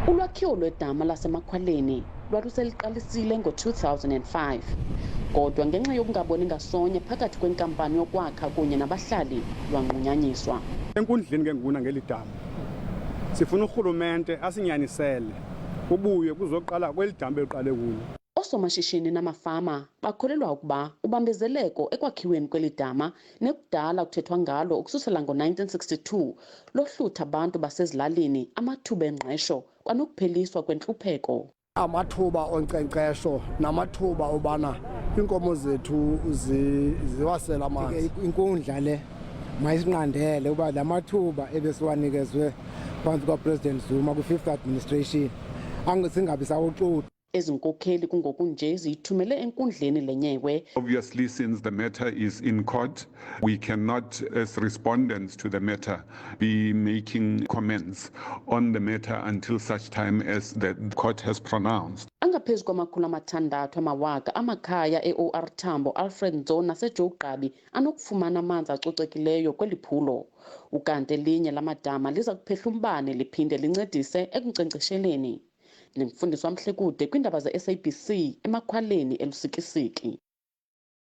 Ulwakhiwo lwedama lasemakhwaleni lwaluseliqalisile ngo-2005 kodwa ngenxa yokungaboni ngasonye phakathi kwenkampani yokwakha kunye nabahlali lwanqunyanyiswa. Enkundleni ke nguna ngeli dama sifuna urhulumente asinyanisele kubuye kuzoqala kweli dama eliqale kulo. Oosomashishini namafama bakholelwa ukuba ubambezeleko ekwakhiweni kweli dama nekudala kuthethwa ngalo ukususela ngo-1962 lohlutha abantu basezilalini amathuba engqesho kwanokupheliswa kwentlupheko. Amathuba onkcenkcesho namathuba obana iinkomo zethu ziwasela amanzi. Inkundla le mayisinqandele uba la mathuba ebesiwanikezwe phantsi kwaPresident Zuma kwi-5th administration singabi sawuxutha. Ezinkokheli kungoku nje ziyithumele enkundleni lenyewe. Obviously, since the matter is in court, we cannot, as respondents to the matter, be making comments on the matter until such time as the court has pronounced. Angaphezu kwama600,000 amakhaya e-OR Tambo, Alfred Nzo naseJoe Gqabi anokufumana amanzi acocekileyo kweli phulo. Ukanti elinye lamadama liza kuphehla umbane liphinde lincedise ekunkcenkcesheleni. Ndimfundiswa Mhlekude kwiindaba ze-SABC emakhwaleni elusikisiki.